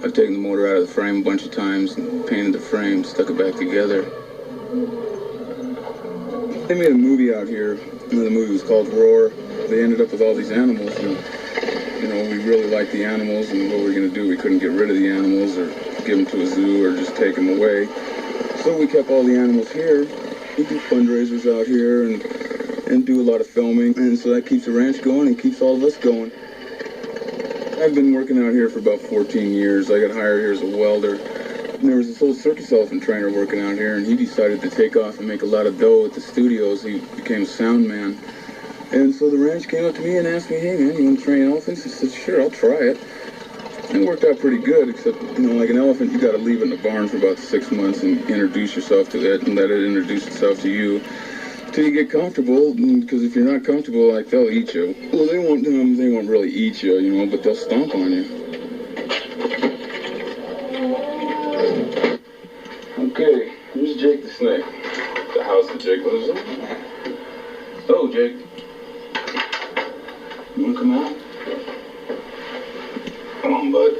I've taken the motor out of the frame a bunch of times and painted the frame, stuck it back together. They made a movie out here. The movie was called Roar. They ended up with all these animals, and we really liked the animals, and what were we going to do? We couldn't get rid of the animals or give them to a zoo or just take them away. So we kept all the animals here. We do fundraisers out here and do a lot of filming, and so that keeps the ranch going and keeps all of us going. I've been working out here for about 14 years. I got hired here as a welder. And there was this old circus elephant trainer working out here, and he decided to take off and make a lot of dough at the studios. He became a sound man. And so the ranch came up to me and asked me, hey man, you want to train elephants? I said, sure, I'll try it. It worked out pretty good, except, like an elephant, you got to leave it in the barn for about 6 months and introduce yourself to it and let it introduce itself to you till you get comfortable, because if you're not comfortable, like, they'll eat you. Well, they won't really eat you, but they'll stomp on you. Okay, here's Jake the snake. The house that Jake lives in. Oh, Jake. You wanna come out? Come on, bud.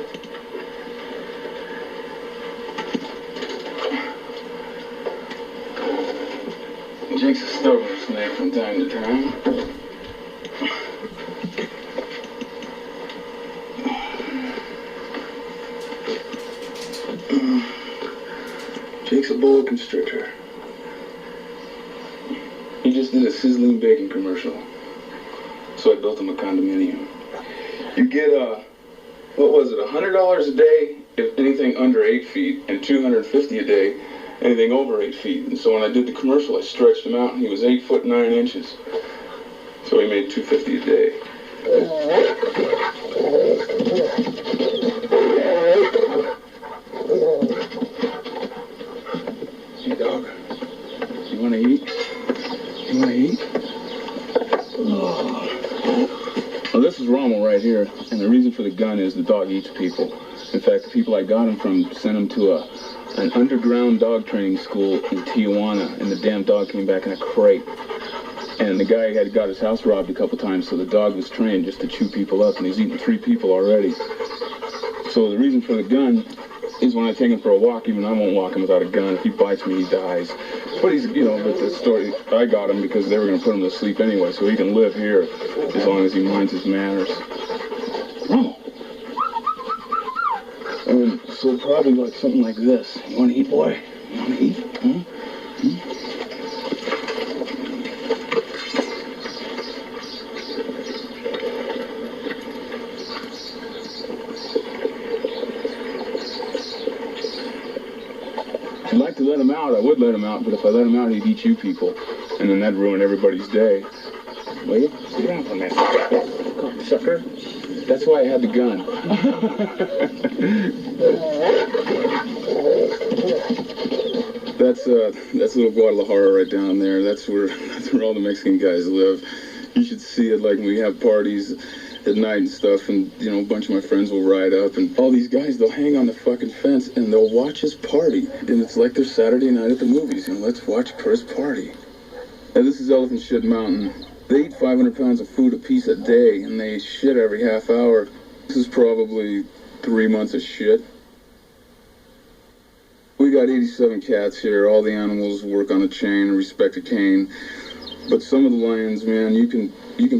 Jake's a stubborn snake from time to time. Jake's a boa constrictor. He just did a sizzling bacon commercial. So I built him a condominium. You get, $100 a day if anything under 8 feet, and $250 a day anything over 8 feet. And so when I did the commercial, I stretched him out, and he was 8 foot 9 inches. So he made $250 a day. Hey, dog. You want to eat? You want to eat? Well, this is Rommel right here, and the reason for the gun is the dog eats people. In fact, the people I got him from sent him to an underground dog training school in Tijuana, and the damn dog came back in a crate. And the guy had got his house robbed a couple times, so the dog was trained just to chew people up, and he's eaten 3 people already. So the reason for the gun is when I take him for a walk, even I won't walk him without a gun. If he bites me, he dies. But he's, but the story, I got him because they were going to put him to sleep anyway, so he can live here as long as he minds his manners. Oh. And so probably like something like this. You want to eat, boy? You want to eat? Hmm? If I'd like to let him out, I would let him out, but if I let him out, he'd eat you people, and then that'd ruin everybody's day. Wait, sit down for a minute. Come, sucker. That's why I had the gun. That's little Guadalajara right down there. That's where all the Mexican guys live. You should see it, like when we have parties at night and stuff, and a bunch of my friends will ride up, and all these guys, they'll hang on the fucking fence and they'll watch us party, and it's like their Saturday night at the movies. Let's watch Chris party. And this is Elephant Shit Mountain. They eat 500 pounds of food a piece a day, and they shit every half hour. This is probably 3 months of shit. We got 87 cats here. All the animals work on a chain and respect a cane. But some of the lions, man, you can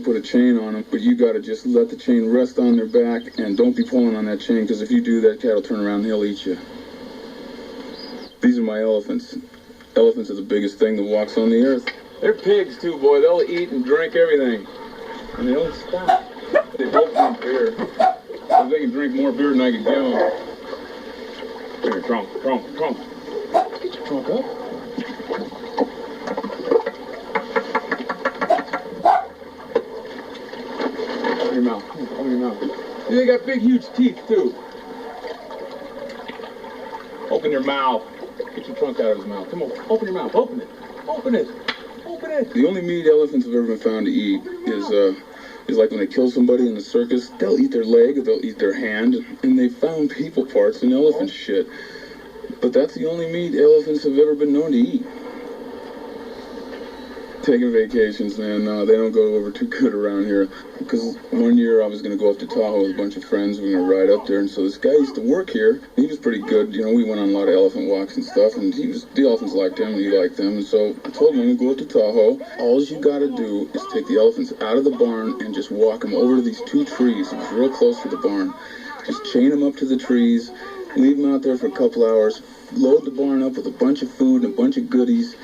put a chain on them, but you gotta just let the chain rest on their back, and don't be pulling on that chain, because if you do, that cat will turn around and he'll eat you. These are my elephants. Elephants are the biggest thing that walks on the earth. They're pigs too, boy. They'll eat and drink everything. And they don't stop. They both drink beer. So they can drink more beer than I can give them. Get your trunk. Get your trunk up. Open your mouth. Open your mouth. They got big, huge teeth, too. Open your mouth. Get your trunk out of his mouth. Come on. Open your mouth. Open it. Open it. Open it. The only meat elephants have ever been found to eat is like when they kill somebody in the circus, they'll eat their leg, or they'll eat their hand, and they found people parts in elephant shit. But that's the only meat elephants have ever been known to eat. Taking vacations, man, they don't go over too good around here. Because one year I was going to go up to Tahoe with a bunch of friends. We were going to ride up there. And so this guy used to work here. He was pretty good. You know, we went on a lot of elephant walks and stuff. And the elephants liked him and he liked them. And so I told him, I'm going to go up to Tahoe. All you got to do is take the elephants out of the barn and just walk them over to these 2 trees. It was real close to the barn. Just chain them up to the trees. Leave them out there for a couple hours. Load the barn up with a bunch of food and a bunch of goodies.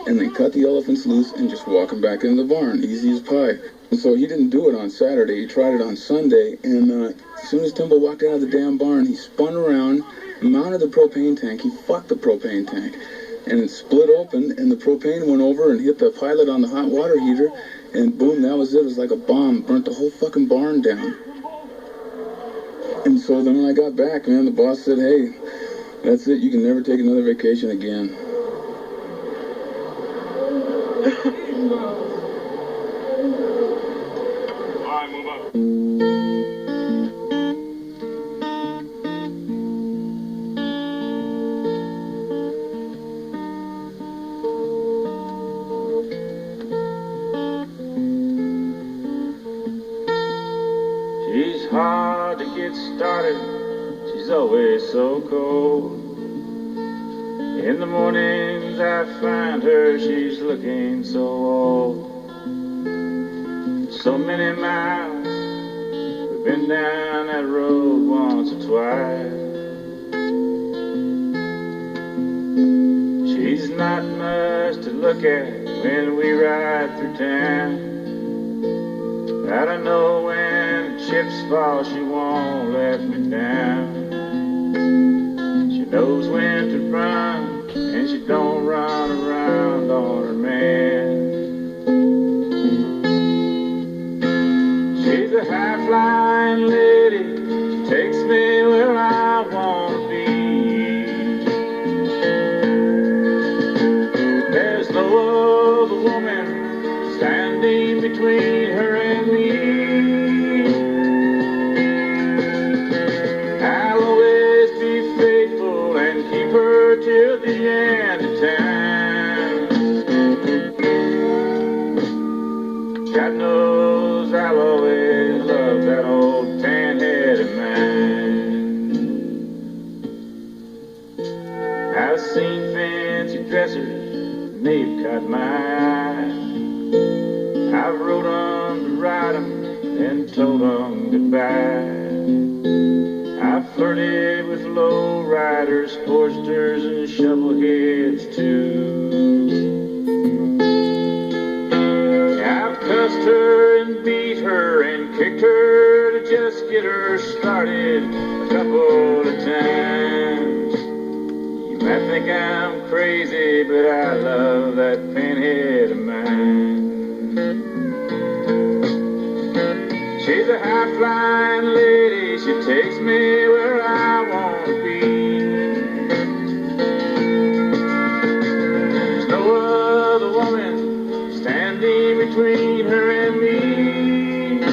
And then cut the elephants loose and just walk them back into the barn, easy as pie. And so he didn't do it on Saturday, he tried it on Sunday, and as soon as Timbo walked out of the damn barn, he spun around, mounted the propane tank, he fucked the propane tank, and it split open, and the propane went over and hit the pilot on the hot water heater, and boom, that was it. It was like a bomb, burnt the whole fucking barn down. And so then when I got back, man, the boss said, hey, that's it, you can never take another vacation again. She's hard to get started, she's always so cold. In the mornings I find her, she's looking so old. So many miles, we've been down that road once or twice. She's not much to look at when we ride through town. I don't know when the chips fall, she won't let me down. She knows when to run, and she don't run around on her man. She's a high-flying lady, she takes me where I want to be. There's no other woman standing between her and me. I'll always be faithful and keep her till the end of time. God knows I'll always love that old tan-head of mine. I've seen fancy dressers, and they've caught my eye. I've rode 'em to ride 'em and told 'em goodbye. I've flirted with low riders, sportsters, and shovelheads too. I've cussed her and beat her and kicked her to just get her started a couple of times. You might think I'm crazy, but I love that pinhead of mine. She's a high-flying lady, she takes me where I want to be. There's no other woman standing between her and me.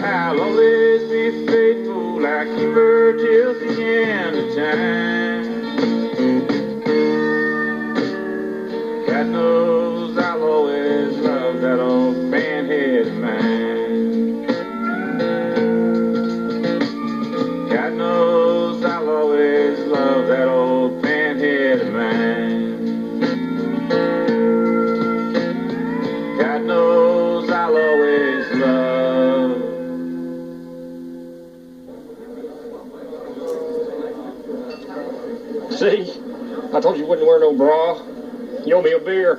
I'll always be faithful, I keep her till the end of time. God knows I'll always love that old panhead of mine. God knows I'll always love that old panhead of mine. God knows I'll always love. See? I told you wouldn't wear no bra. You owe me a beer.